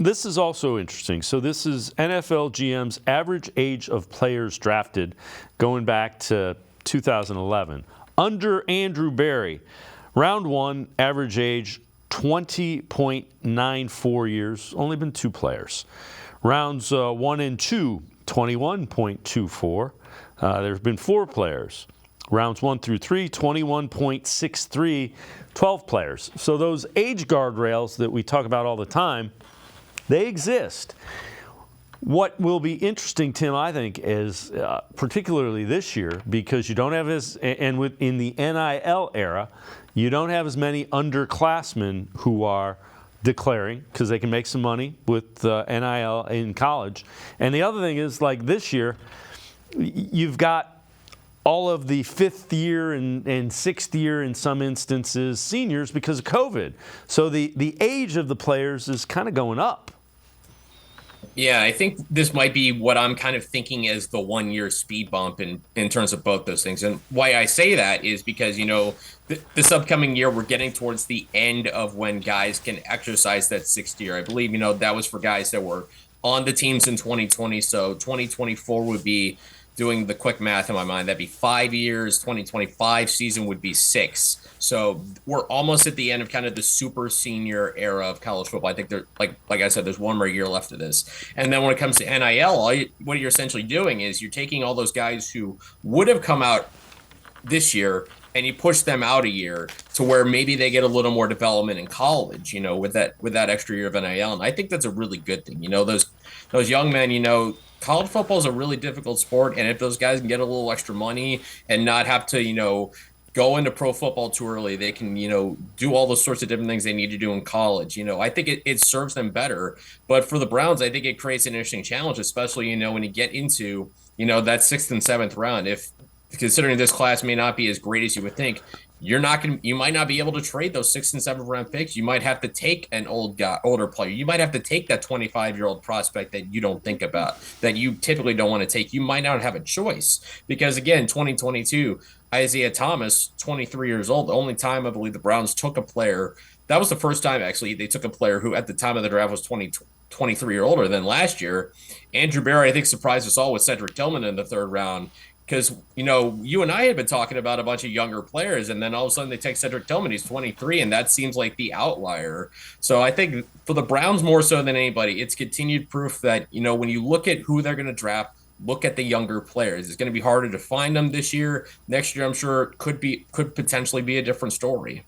this is also interesting. So this is NFL GM's average age of players drafted going back to 2011. Under Andrew Berry, round one, average age 20.94 years, only been 2 players. Rounds 1 and 2, 21.24. There have been 4 players. Rounds 1 through 3, 21.63, 12 players. So those age guardrails that we talk about all the time, they exist. What will be interesting, Tim, I think, is particularly this year, because you don't have in the NIL era, you don't have as many underclassmen who are declaring, because they can make some money with NIL in college. And the other thing is, like this year, you've got all of the 5th year and 6th year, in some instances, seniors because of COVID. So the age of the players is kind of going up. Yeah, I think this might be what I'm kind of thinking as the 1-year speed bump in terms of both those things. And why I say that is because, this upcoming year, we're getting towards the end of when guys can exercise that 6th year. I believe, that was for guys that were on the teams in 2020. So 2024 would be, doing the quick math in my mind, that'd be 5 years. 2025 season would be 6. So we're almost at the end of kind of the super senior era of college football. I think like I said, there's 1 more year left of this. And then when it comes to NIL, what you're essentially doing is you're taking all those guys who would have come out this year and you push them out a year to where maybe they get a little more development in college, with that extra year of NIL. And I think that's a really good thing. Those young men, college football is a really difficult sport, and if those guys can get a little extra money and not have to, go into pro football too early, they can, do all those sorts of different things they need to do in college. I think it serves them better. But for the Browns, I think it creates an interesting challenge, especially, when you get into, that 6th and 7th round. If considering this class may not be as great as you would think, you might not be able to trade those 6th and 7th round picks. You might have to take an older player. You might have to take that 25-year-old prospect that you don't think about, that you typically don't want to take. You might not have a choice because, again, 2022, Isaiah Thomas, 23 years old, the only time I believe the Browns took a player. That was the first time, actually, they took a player who at the time of the draft was 23 or older than last year. Andrew Berry, I think, surprised us all with Cedric Tillman in the 3rd round. Because, you and I had been talking about a bunch of younger players, and then all of a sudden they take Cedric Tillman. He's 23, and that seems like the outlier. So I think for the Browns more so than anybody, it's continued proof that, when you look at who they're going to draft, look at the younger players. It's going to be harder to find them this year. Next year, I'm sure could potentially be a different story.